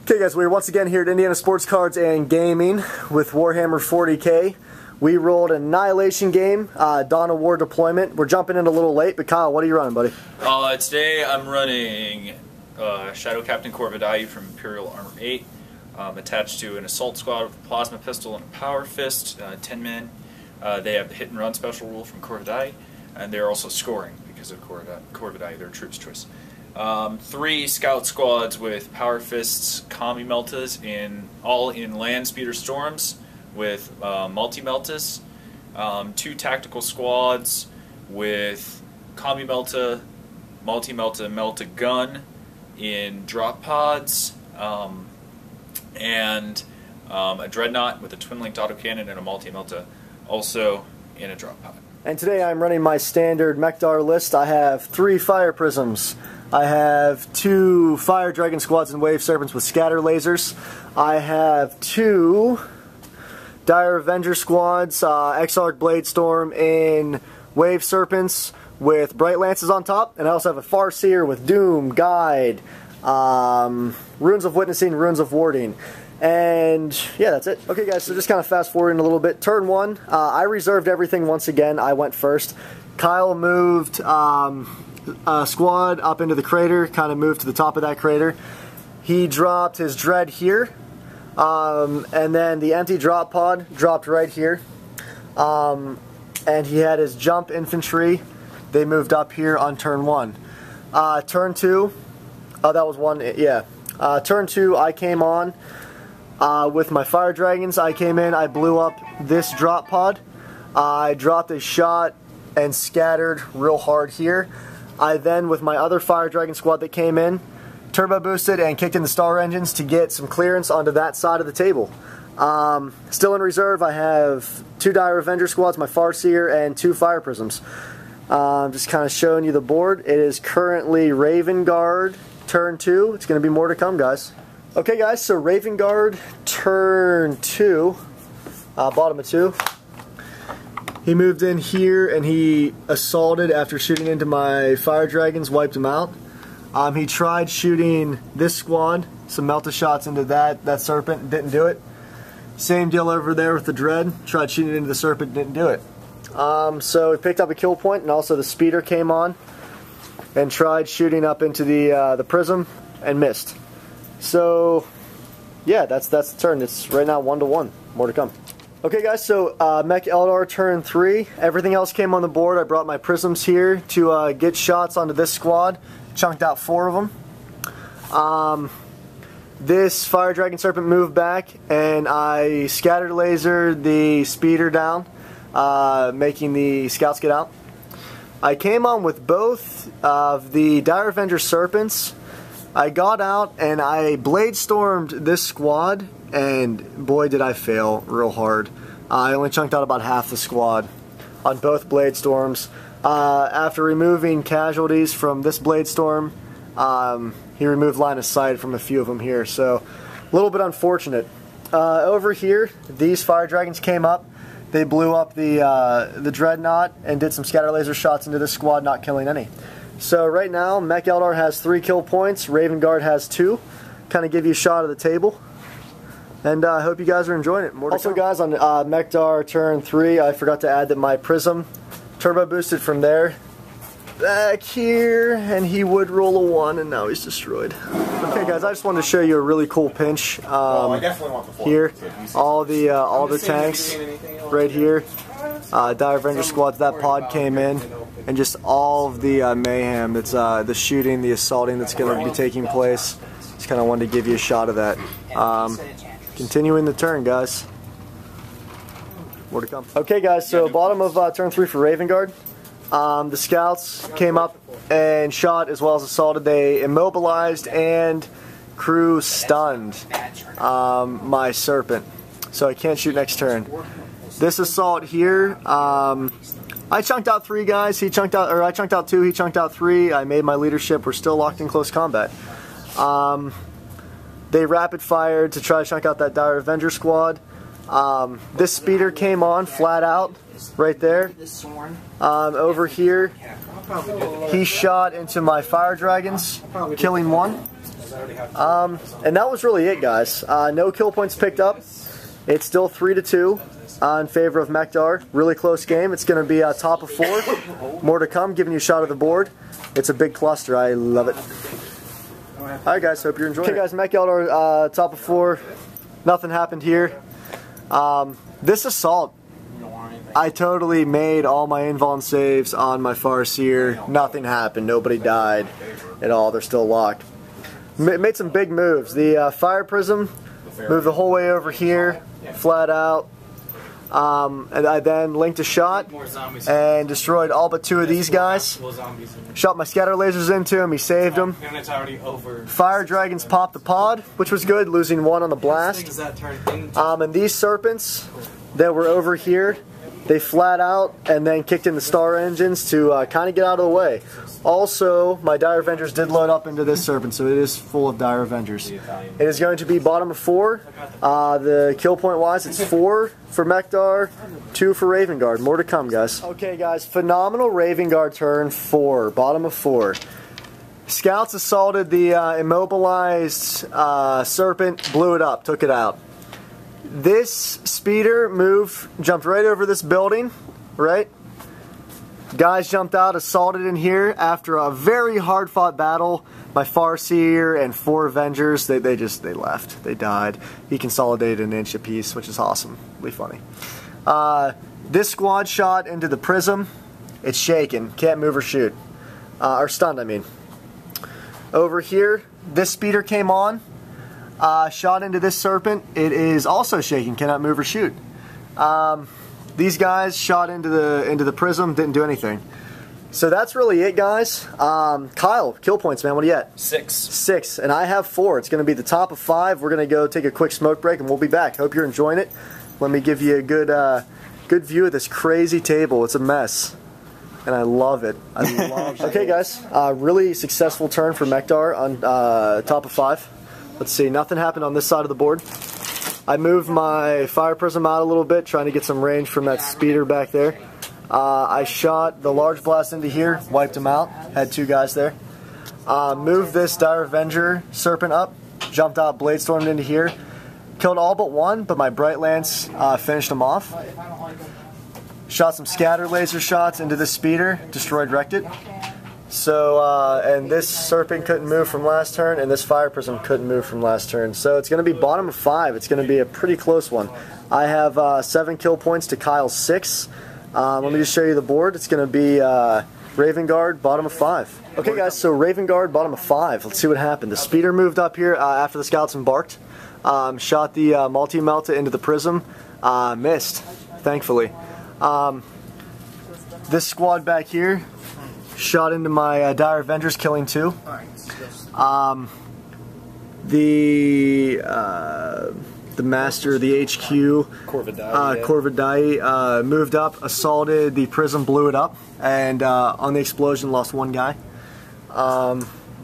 Okay guys, we're once again here at Indiana Sports Cards and Gaming with Warhammer 40K. We rolled an Annihilation game, Dawn of War deployment. We're jumping in a little late, but Kyle, what are you running, buddy? Today I'm running Shadow Captain Corvidai from Imperial Armor 8, attached to an assault squad with a plasma pistol and a power fist, 10 men. They have the hit and run special rule from Corvidai, and they're also scoring because of Corvidai, their troops choice. 3 scout squads with power fists, commie meltas, all in land speeder storms with multi-meltas. 2 tactical squads with commie melta, multi-melta, melta gun in drop pods, and a dreadnought with a twin-linked autocannon and a multi-melta also in a drop pod. And today I'm running my standard Eldar list. I have 3 fire prisms. I have 2 fire dragon squads and wave serpents with scatter lasers. I have 2 dire avenger squads, XArc blade storm in wave serpents with bright lances on top, and I also have a farseer with doom, guide, runes of witnessing, runes of warding. And yeah, that's it. Okay guys, so just kind of fast forwarding a little bit. Turn 1, I reserved everything once again. I went first. Kyle moved a squad up into the crater, kind of moved to the top of that crater. He dropped his dread here, and then the empty drop pod dropped right here. And he had his jump infantry. They moved up here on turn 1. Turn 2, oh that was 1, yeah. Turn 2, I came on with my fire dragons. I came in, I blew up this drop pod. I dropped a shot and scattered real hard here. I then, with my other fire dragon squad that came in, turbo boosted and kicked in the star engines to get some clearance onto that side of the table. Still in reserve, I have 2 dire avenger squads, my farseer, and 2 fire prisms. Just kind of showing you the board. It is currently Raven Guard turn 2. It's going to be more to come, guys. Okay guys, so Raven Guard turn 2, bottom of 2. He moved in here and he assaulted after shooting into my fire dragons, wiped him out. He tried shooting this squad, some melta shots into that serpent, didn't do it. Same deal over there with the dread, tried shooting into the serpent, didn't do it. So he picked up a kill point, and also the speeder came on and tried shooting up into the prism and missed. So yeah, that's the turn. It's right now 1-1. More to come. Okay guys, so Mech Eldar turn 3. Everything else came on the board. I brought my prisms here to get shots onto this squad. Chunked out 4 of them. This fire dragon serpent moved back, and I scattered lasered the speeder down, making the scouts get out. I came on with both of the dire avenger serpents. I got out and I blade stormed this squad, and boy did I fail real hard. I only chunked out about half the squad on both blade storms. After removing casualties from this blade storm, he removed line of sight from a few of them here, so a little bit unfortunate. Over here, these fire dragons came up. They blew up the dreadnought and did some scatter laser shots into this squad, not killing any. So right now, Mech Eldar has 3 kill points, Raven Guard has 2. Kind of give you a shot of the table. And I hope you guys are enjoying it. Also guys, on Mech Eldar turn 3, I forgot to add that my prism turbo boosted from there back here, and he would roll a 1, and now he's destroyed. Okay guys, I just wanted to show you a really cool pinch I definitely want the here. All the tanks right here. Dire Avenger squads, that pod came in, and just all of the mayhem that's the shooting, the assaulting that's going to be taking place. Just kind of wanted to give you a shot of that. Continuing the turn, guys. More to come. Okay guys, so bottom of turn 3 for Raven Guard. The scouts came up and shot as well as assaulted. They immobilized and crew stunned my serpent, so I can't shoot next turn. This assault here, I chunked out 3 guys. I chunked out 2. He chunked out 3. I made my leadership. We're still locked in close combat. They rapid fired to try to chunk out that dire avenger squad. This speeder came on flat out right there. Over here, he shot into my fire dragons, killing 1. And that was really it, guys. No kill points picked up. It's still 3-2 in favor of Mech-Dar. Really close game. It's going to be top of 4. More to come, giving you a shot of the board. It's a big cluster. I love it. Alright, guys. Hope you're enjoying it. Okay, guys. Mech-Eldar, top of 4. Nothing happened here. This assault, I totally made all my invuln saves on my Farseer. Nothing happened. Nobody died at all. They're still locked. Made some big moves. The Fire Prism moved the whole way over here, flat out. And I then linked a shot and destroyed all but 2 of these guys. Shot my scatter lasers into him. He saved them. Fire Dragons popped the pod, which was good, losing 1 on the blast. And these serpents that were over here, they flat out and then kicked in the star engines to kind of get out of the way. Also, my Dire Avengers did load up into this serpent, so it is full of Dire Avengers. It is going to be bottom of 4. The kill point wise, it's 4 for Mech-Dar, 2 for Raven Guard. More to come, guys. Okay, guys, phenomenal Raven Guard turn 4, bottom of 4. Scouts assaulted the immobilized serpent, blew it up, took it out. This speeder jumped right over this building, right? Guys jumped out, assaulted in here after a very hard-fought battle. My Farseer and 4 Avengers, they left. They died. He consolidated an inch apiece, which is awesome. Really funny. This squad shot into the prism. It's shaken. Can't move or shoot. Or stunned, I mean. Over here, this speeder came on. Shot into this serpent. It is also shaking. Cannot move or shoot. These guys shot into the prism, didn't do anything. So that's really it, guys. Kyle, kill points, man. What are you at? 6. 6, and I have 4. It's going to be the top of 5. We're going to go take a quick smoke break, and we'll be back. Hope you're enjoying it. Let me give you a good view of this crazy table. It's a mess, and I love it. I love it. Okay, guys. Really successful turn for Mech-Dar on top of 5. Let's see. Nothing happened on this side of the board. I moved my Fire Prism out a little bit, trying to get some range from that speeder back there. I shot the large blast into here, wiped him out, had 2 guys there. Moved this Dire Avenger Serpent up, jumped out, Blade Stormed into here. Killed all but 1, but my Bright Lance finished him off. Shot some scatter laser shots into this speeder, destroyed wrecked it. So, and this Serpent couldn't move from last turn, and this Fire Prism couldn't move from last turn. So it's going to be bottom of 5. It's going to be a pretty close one. I have 7 kill points to Kyle's 6. Let me just show you the board. It's going to be Raven Guard, bottom of 5. Okay, guys, so Raven Guard, bottom of 5. Let's see what happened. The speeder moved up here after the scouts embarked. Shot the multi-melta into the prism. Missed, thankfully. This squad back here shot into my Dire Avengers, killing 2. The master, the HQ, Corvidai, moved up, assaulted the prism, blew it up, and on the explosion lost 1 guy.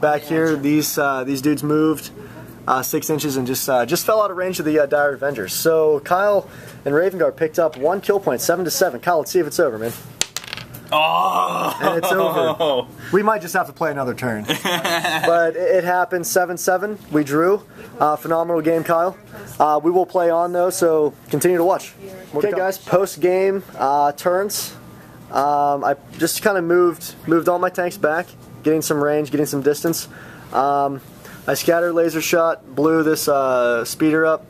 Back here, these dudes moved 6 inches and just fell out of range of the Dire Avengers. So Kyle and Raven Guard picked up 1 kill point, 7-7. Kyle, let's see if it's over, man. Oh! And it's over. We might just have to play another turn. But it happened, 7-7. We drew. Phenomenal game, Kyle. We will play on, though, so continue to watch. Okay, guys, post-game turns. I just kind of moved all my tanks back, getting some range, getting some distance. I scattered laser shot, blew this speeder up,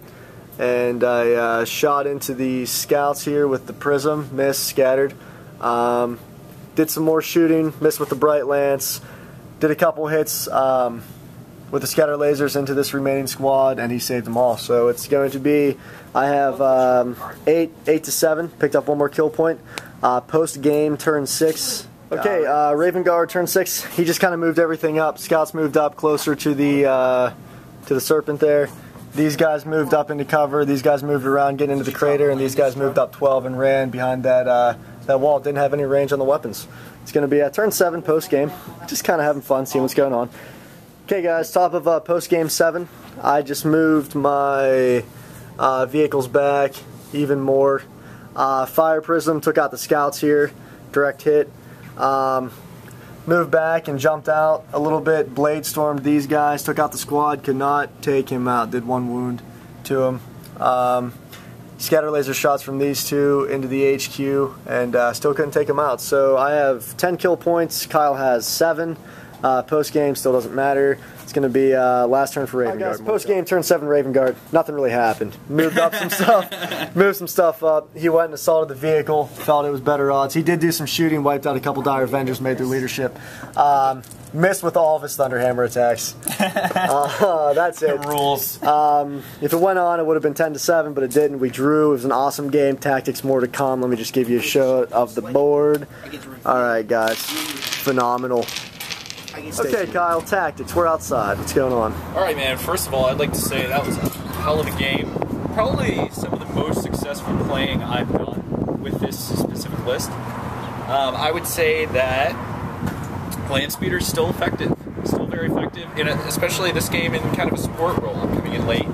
and I shot into the scouts here with the prism, missed, scattered. Did some more shooting, missed with the Bright Lance, did a couple hits with the scatter lasers into this remaining squad, and he saved them all. So it's going to be, I have 8-7, picked up 1 more kill point. Post-game, turn 6. Okay, Raven Guard, turn 6, he just kind of moved everything up. Scouts moved up closer to the Serpent there. These guys moved up into cover, these guys moved around getting into the crater, and these guys moved up 12 and ran behind that wall. Didn't have any range on the weapons. It's going to be turn 7 post-game. Just kind of having fun, seeing what's going on. Okay, guys, top of post-game 7. I just moved my vehicles back even more. Fire Prism took out the scouts here. Direct hit. moved back and jumped out a little bit. Blade stormed these guys, took out the squad, could not take him out. Did 1 wound to him. Scatter laser shots from these two into the HQ, and still couldn't take him out. So I have 10 kill points. Kyle has 7. Post game still doesn't matter. It's going to be last turn for Raven Guard. Post game, turn 7 Raven Guard. Nothing really happened. Moved up some stuff. Moved some stuff up. He went and assaulted the vehicle. Felt it was better odds. He did do some shooting. Wiped out a couple Dire Avengers. Made their leadership. Missed with all of his Thunderhammer attacks. That's it. Rules. If it went on, it would have been 10-7, but it didn't. We drew. It was an awesome game. Tactics more to come. Let me just give you a show of the board. All right, guys. Phenomenal. Okay, Kyle, tactics. We're outside. What's going on? All right, man. First of all, I'd like to say that was a hell of a game. Probably some of the most successful playing I've done with this specific list. I would say that Land Speeder's still effective. Still very effective, especially this game in kind of a support role. I'm coming in late.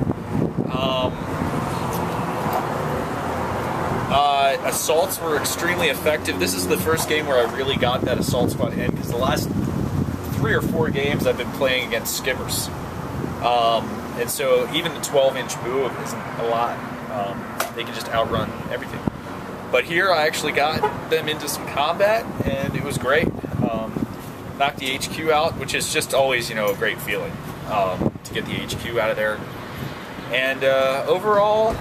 Assaults were extremely effective. This is the first game where I really got that assault squad in, because the last 3 or 4 games I've been playing against skimmers. And so even the 12-inch move isn't a lot. They can just outrun everything. But here I actually got them into some combat, and it was great. Knocked the HQ out, which is just always, a great feeling to get the HQ out of there. And overall,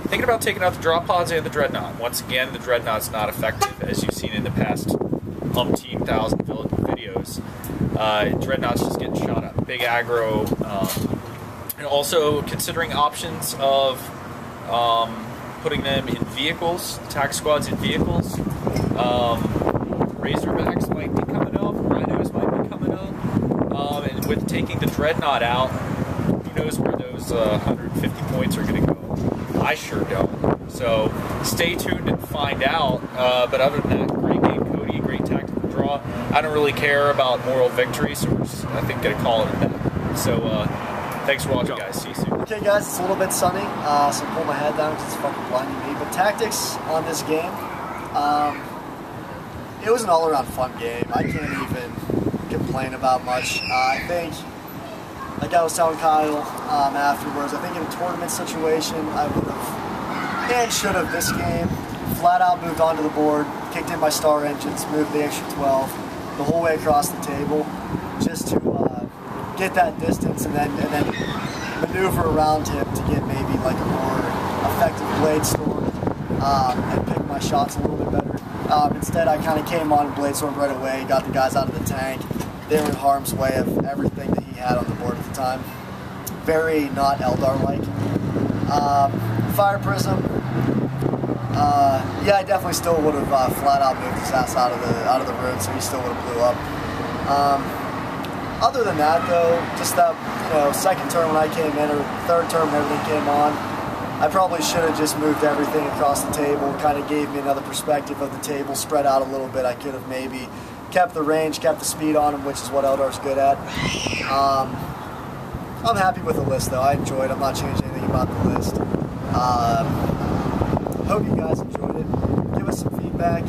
thinking about taking out the drop pods and the Dreadnought. Once again, the Dreadnought's not effective, as you've seen in the past umpteen thousand videos. Dreadnought's just getting shot up. Big aggro. And also considering options of putting them in vehicles, attack squads in vehicles. Razorbacks might be coming up, Rhinos might be coming up. And with taking the Dreadnought out, who knows where those 150 points are going to go. I sure don't. So stay tuned and find out. But other than that, great game, Cody. Great tactical draw. I don't really care about moral victory, so we're just, I think, going to call it a that. So thanks for watching, guys. See you soon. Okay, guys, it's a little bit sunny, so pull my head down because it's fucking blinding me. But tactics on this game, it was an all-around fun game. I can't even complain about much. I think, like I was telling Kyle afterwards, I think in a tournament situation, I would have and should have this game flat out moved onto the board, kicked in my star engines, moved the extra 12 the whole way across the table, just to get that distance and then maneuver around him to get maybe like a more effective blade storm and pick my shots a little bit better. Instead, I kind of came on and blade stormed right away, got the guys out of the tank. They were in harm's way of everything that he had on the board at the time. Very not Eldar-like. Fire Prism. Yeah, I definitely still would have flat out moved his ass out of the room, so he still would have blew up. Other than that, though, just that second turn when I came in, or third turn when everything came on, I probably should have just moved everything across the table. Kind of gave me another perspective of the table, spread out a little bit. I could have maybe kept the range, kept the speed on him, which is what Eldar's good at. I'm happy with the list, though. I enjoyed it. I'm not changing anything about the list. Hope you guys enjoyed it. Give us some feedback.